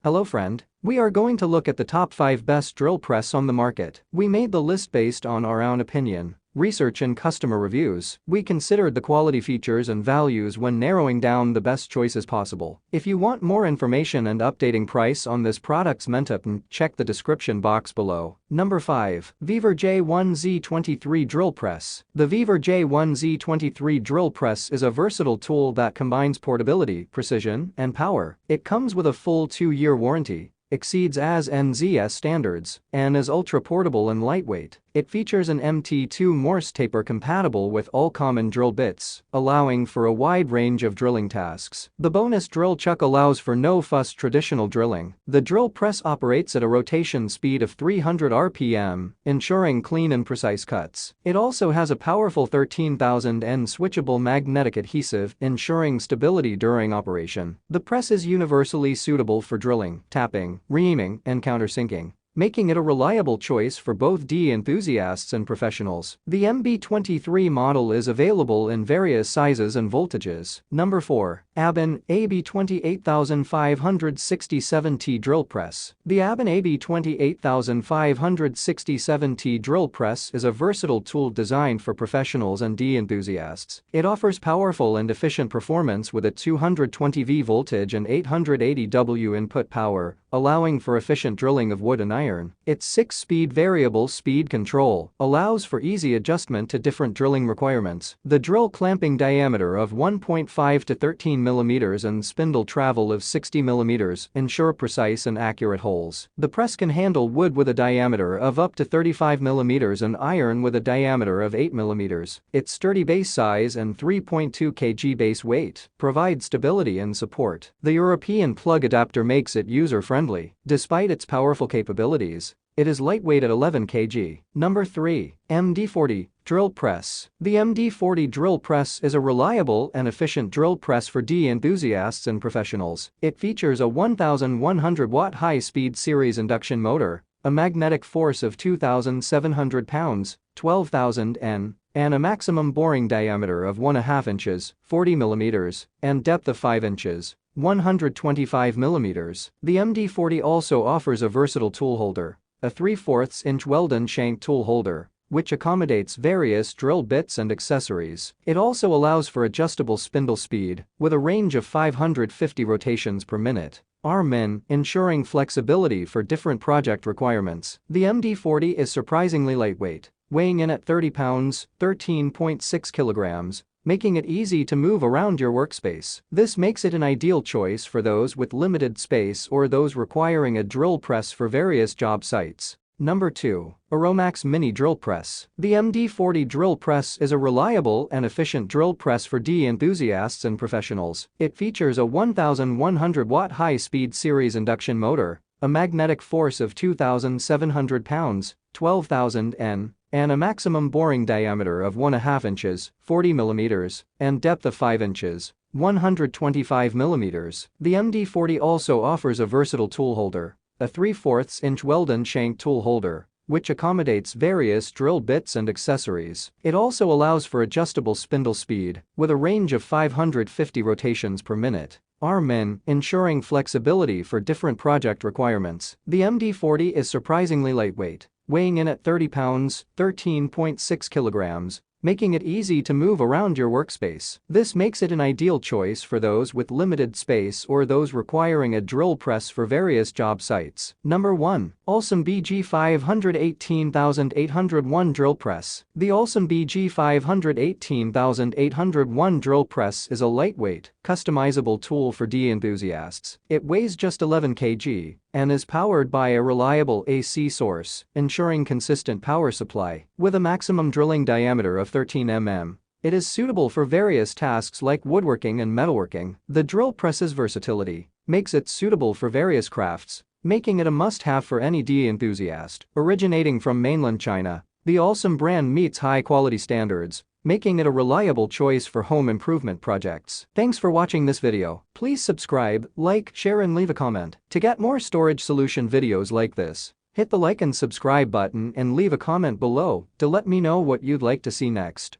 Hello friend, we are going to look at the top 5 best drill press on the market. We made the list based on our own opinion, research and customer reviews. We considered the quality features and values when narrowing down the best choices possible. If you want more information and updating price on this product's Mentapn, check the description box below. Number 5. Weaver J1Z23 Drill Press. The Weaver J1Z23 Drill Press is a versatile tool that combines portability, precision, and power. It comes with a full 2-year warranty, exceeds AS/NZS standards, and is ultra-portable and lightweight. It features an MT2 Morse taper compatible with all common drill bits, allowing for a wide range of drilling tasks. The bonus drill chuck allows for no-fuss traditional drilling. The drill press operates at a rotation speed of 300 RPM, ensuring clean and precise cuts. It also has a powerful 13,000 N switchable magnetic adhesive, ensuring stability during operation. The press is universally suitable for drilling, tapping, reaming, and countersinking, making it a reliable choice for both enthusiasts and professionals. The MB23 model is available in various sizes and voltages. Number 4. Aben AB28567T Drill Press. The Aben AB28567T Drill Press is a versatile tool designed for professionals and enthusiasts. It offers powerful and efficient performance with a 220V voltage and 880W input power, allowing for efficient drilling of wood and iron. Its 6-speed variable speed control allows for easy adjustment to different drilling requirements. The drill clamping diameter of 1.5 to 13 mm and spindle travel of 60 mm ensure precise and accurate holes. The press can handle wood with a diameter of up to 35 mm and iron with a diameter of 8 mm. Its sturdy base size and 3.2 kg base weight provide stability and support. The European plug adapter makes it user-friendly. Despite its powerful capabilities, it is lightweight at 11 kg. Number 3. MD40 Drill Press. The MD40 Drill Press is a reliable and efficient drill press for enthusiasts and professionals. It features a 1,100-watt high-speed series induction motor, a magnetic force of 2,700 pounds, 12,000 N, and a maximum boring diameter of 1.5 inches, 40 mm, and depth of 5 inches, 125 mm. The MD40 also offers a versatile tool holder, a 3/4 inch Weldon shank tool holder, which accommodates various drill bits and accessories. It also allows for adjustable spindle speed, with a range of 550 rotations per minute. RMIN, ensuring flexibility for different project requirements. The MD40 is surprisingly lightweight, weighing in at 30 pounds, 13.6 kilograms, making it easy to move around your workspace. This makes it an ideal choice for those with limited space or those requiring a drill press for various job sites. Number 2. Aromax Mini Drill Press. The MD40 Drill Press is a reliable and efficient drill press for enthusiasts and professionals. It features a 1,100-watt high-speed series induction motor, a magnetic force of 2,700 pounds, 12,000 N, and a maximum boring diameter of 1.5 inches, 40 mm, and depth of 5 inches, 125 mm. The MD40 also offers a versatile tool holder, a 3/4 inch Weldon shank tool holder, which accommodates various drill bits and accessories. It also allows for adjustable spindle speed, with a range of 550 rotations per minute. RMIN, ensuring flexibility for different project requirements. The MD40 is surprisingly lightweight, weighing in at 30 pounds, 13.6 kilograms, making it easy to move around your workspace. This makes it an ideal choice for those with limited space or those requiring a drill press for various job sites. Number 1. Alstom BG518801 Drill Press. The Alstom BG518801 Drill Press is a lightweight, customizable tool for enthusiasts. It weighs just 11 kg and is powered by a reliable AC source, ensuring consistent power supply. With a maximum drilling diameter of 13 mm, it is suitable for various tasks like woodworking and metalworking. The drill press's versatility makes it suitable for various crafts, making it a must-have for any enthusiast. Originating from mainland China, the Alstom brand meets high-quality standards, making it a reliable choice for home improvement projects. Thanks for watching this video. Please subscribe, like, share and leave a comment. To get more storage solution videos like this, hit the like and subscribe button and leave a comment below to let me know what you'd like to see next.